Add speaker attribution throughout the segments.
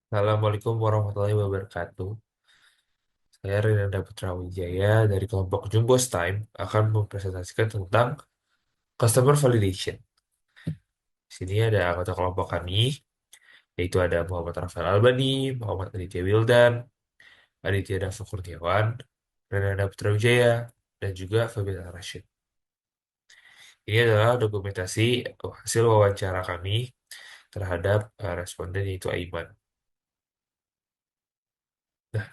Speaker 1: Assalamualaikum warahmatullahi wabarakatuh. Saya Rinanda Putra Wijaya dari kelompok Jumbos Time akan mempresentasikan tentang customer validation. Di sini ada anggota kelompok kami, yaitu ada Muhammad Rafael Albani, Muhammad Aditya Wildan, Aditya Dava Kurniawan, Rinanda Putra Wijaya, dan juga Fabian Rashid. Ini adalah dokumentasi hasil wawancara kami terhadap responden yaitu Aiman. Nah,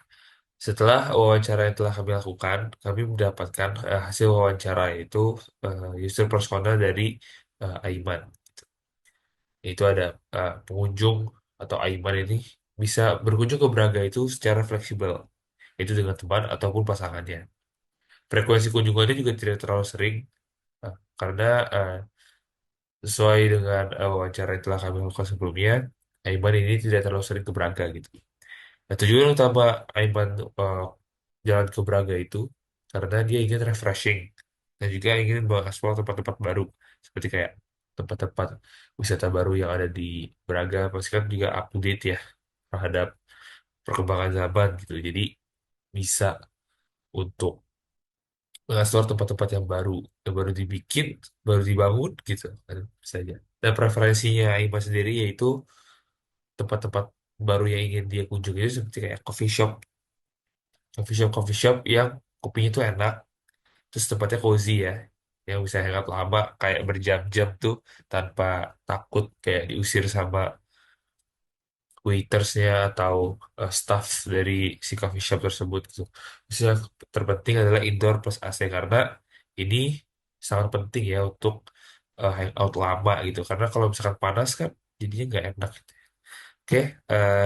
Speaker 1: setelah wawancara yang telah kami lakukan, kami mendapatkan hasil wawancara yaitu user persona dari Aiman. Yaitu ada pengunjung atau Aiman ini bisa berkunjung ke Braga itu secara fleksibel, yaitu dengan teman ataupun pasangannya. Frekuensi kunjungannya juga tidak terlalu sering karena sesuai dengan wawancara yang telah kami lakukan sebelumnya, Aiman ini tidak terlalu sering ke Braga gitu. Nah, tujuan utama Aiman jalan ke Braga itu karena dia ingin refreshing dan juga ingin mengeksplor tempat-tempat baru seperti kayak tempat-tempat wisata baru yang ada di Braga pasti kan juga up to date ya terhadap perkembangan zaman gitu. Jadi bisa untuk mengeksplor tempat-tempat yang baru dibikin, baru dibangun gitu kan saja. Dan preferensinya Aiman sendiri yaitu tempat-tempat baru yang ingin dia kunjungi itu seperti kayak coffee shop yang kopinya tuh enak, terus tempatnya cozy ya, yang bisa hangout lama kayak berjam-jam tuh tanpa takut kayak diusir sama waitersnya atau staff dari si coffee shop tersebut gitu. Terus yang terpenting adalah indoor plus AC karena ini sangat penting ya untuk hangout lama gitu. Karena kalau misalkan panas kan jadinya nggak enak gitu. Oke,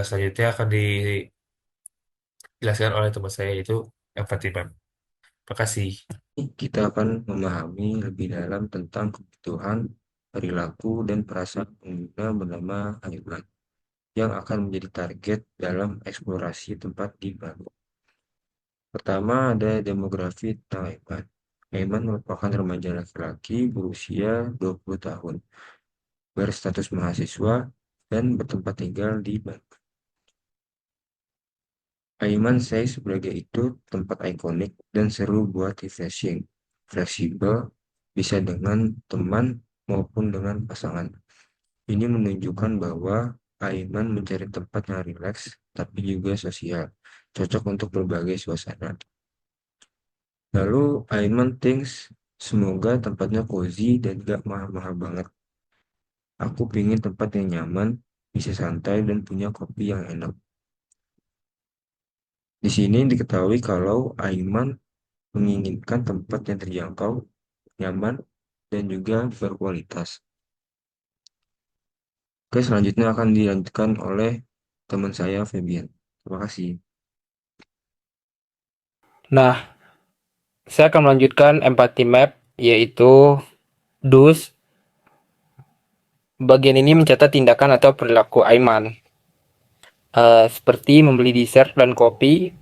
Speaker 1: selanjutnya akan dijelaskan oleh teman saya yaitu Empathy Map. Terima kasih.
Speaker 2: Kita akan memahami lebih dalam tentang kebutuhan, perilaku, dan perasaan pengguna bernama Aiman yang akan menjadi target dalam eksplorasi tempat di Bali. Pertama ada demografi tentang Aiman. Aiman merupakan remaja laki-laki berusia 20 tahun, berstatus mahasiswa, dan bertempat tinggal di Bali. Aiman saya sebagai itu tempat ikonik dan seru buat refreshing, fleksibel, bisa dengan teman maupun dengan pasangan. Ini menunjukkan bahwa Aiman mencari tempat yang rileks tapi juga sosial, cocok untuk berbagai suasana. Lalu Aiman thinks semoga tempatnya cozy dan gak mahal-mahal banget. Aku pingin tempat yang nyaman, bisa santai dan punya kopi yang enak. Di sini diketahui kalau Aiman menginginkan tempat yang terjangkau, nyaman, dan juga berkualitas. Oke, selanjutnya akan dilanjutkan oleh teman saya, Febian. Terima kasih.
Speaker 3: Nah, saya akan melanjutkan empathy map, yaitu DUS. Bagian ini mencatat tindakan atau perilaku Aiman, seperti membeli dessert dan kopi,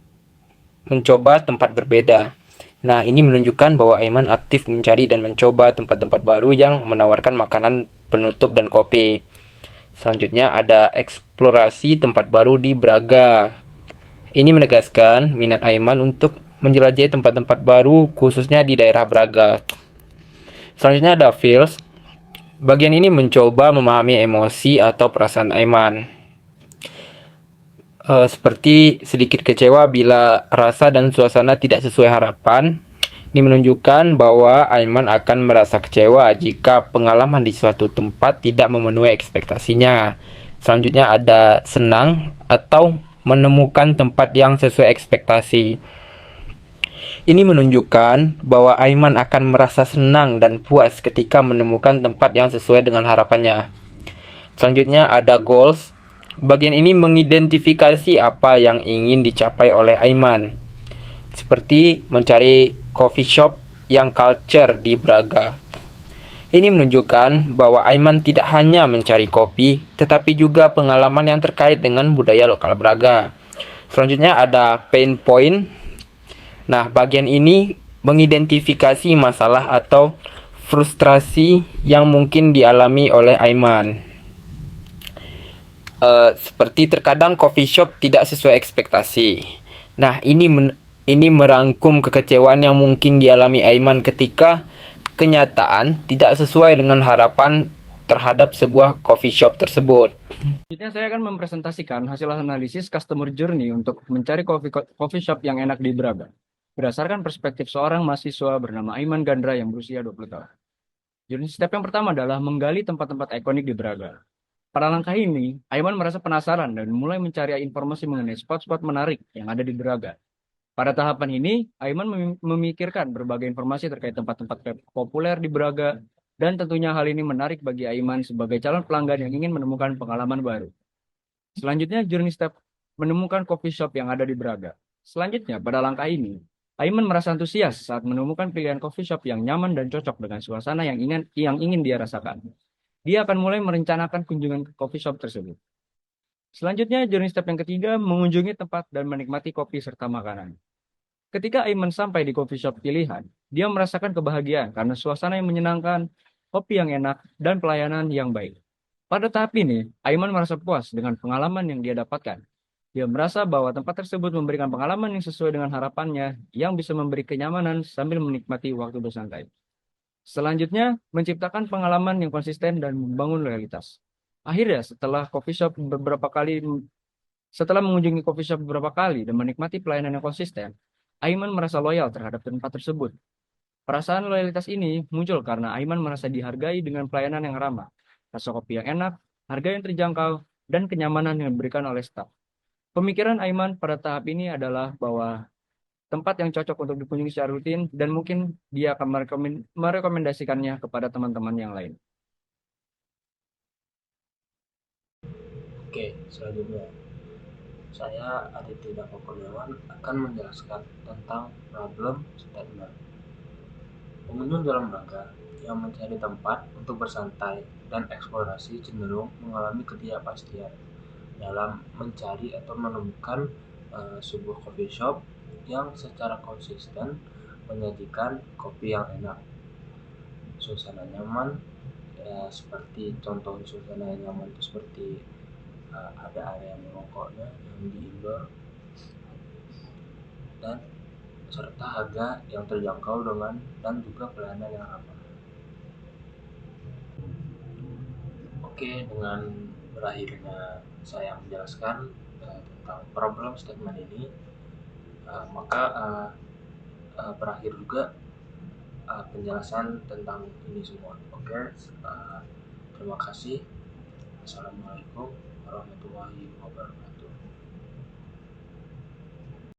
Speaker 3: mencoba tempat berbeda. Nah, ini menunjukkan bahwa Aiman aktif mencari dan mencoba tempat-tempat baru yang menawarkan makanan penutup dan kopi. Selanjutnya ada eksplorasi tempat baru di Braga. Ini menegaskan minat Aiman untuk menjelajahi tempat-tempat baru khususnya di daerah Braga. Selanjutnya ada feels. Bagian ini mencoba memahami emosi atau perasaan Aiman. Seperti sedikit kecewa bila rasa dan suasana tidak sesuai harapan. Ini menunjukkan bahwa Aiman akan merasa kecewa jika pengalaman di suatu tempat tidak memenuhi ekspektasinya. Selanjutnya ada senang atau menemukan tempat yang sesuai ekspektasi. Ini menunjukkan bahwa Aiman akan merasa senang dan puas ketika menemukan tempat yang sesuai dengan harapannya. Selanjutnya ada goals. Bagian ini mengidentifikasi apa yang ingin dicapai oleh Aiman, seperti mencari coffee shop yang culture di Braga. Ini menunjukkan bahwa Aiman tidak hanya mencari kopi, tetapi juga pengalaman yang terkait dengan budaya lokal Braga. Selanjutnya ada pain point. Nah, bagian ini mengidentifikasi masalah atau frustrasi yang mungkin dialami oleh Aiman. Seperti terkadang coffee shop tidak sesuai ekspektasi. Nah, ini merangkum kekecewaan yang mungkin dialami Aiman ketika kenyataan tidak sesuai dengan harapan terhadap sebuah coffee shop tersebut.
Speaker 4: Selanjutnya saya akan mempresentasikan hasil analisis customer journey untuk mencari coffee shop yang enak di Braga. Berdasarkan perspektif seorang mahasiswa bernama Aiman Gandra yang berusia 20 tahun. Journey step yang pertama adalah menggali tempat-tempat ikonik di Braga. Pada langkah ini, Aiman merasa penasaran dan mulai mencari informasi mengenai spot-spot menarik yang ada di Braga. Pada tahapan ini, Aiman memikirkan berbagai informasi terkait tempat-tempat populer di Braga, dan tentunya hal ini menarik bagi Aiman sebagai calon pelanggan yang ingin menemukan pengalaman baru. Selanjutnya, journey step menemukan coffee shop yang ada di Braga. Selanjutnya, pada langkah ini, Aiman merasa antusias saat menemukan pilihan coffee shop yang nyaman dan cocok dengan suasana yang ingin dia rasakan. Dia akan mulai merencanakan kunjungan ke coffee shop tersebut. Selanjutnya, journey step yang ketiga, mengunjungi tempat dan menikmati kopi serta makanan. Ketika Aiman sampai di coffee shop pilihan, dia merasakan kebahagiaan karena suasana yang menyenangkan, kopi yang enak, dan pelayanan yang baik. Pada tahap ini, Aiman merasa puas dengan pengalaman yang dia dapatkan. Dia merasa bahwa tempat tersebut memberikan pengalaman yang sesuai dengan harapannya, yang bisa memberi kenyamanan sambil menikmati waktu bersantai. Selanjutnya, menciptakan pengalaman yang konsisten dan membangun loyalitas. Akhirnya, setelah mengunjungi coffee shop beberapa kali dan menikmati pelayanan yang konsisten, Aiman merasa loyal terhadap tempat tersebut. Perasaan loyalitas ini muncul karena Aiman merasa dihargai dengan pelayanan yang ramah, rasa kopi yang enak, harga yang terjangkau, dan kenyamanan yang diberikan oleh staf. Pemikiran Aiman pada tahap ini adalah bahwa tempat yang cocok untuk dikunjungi secara rutin dan mungkin dia akan merekomendasikannya kepada teman-teman yang lain.
Speaker 2: Oke, selanjutnya saya Aditya Kurniawan akan menjelaskan tentang problem statement. Pengunjung dalam Braga yang mencari tempat untuk bersantai dan eksplorasi cenderung mengalami ketidakpastian dalam mencari atau menemukan sebuah coffee shop yang secara konsisten menyajikan kopi yang enak, suasana nyaman, ya seperti contoh suasana yang nyaman itu seperti ada area merokoknya yang di indoor, dan serta harga yang terjangkau dan juga pelayanan yang ramah. Oke, dengan berakhirnya saya menjelaskan tentang problem statement ini, maka berakhir juga penjelasan tentang ini semua. Oke, terima kasih. Assalamualaikum warahmatullahi wabarakatuh.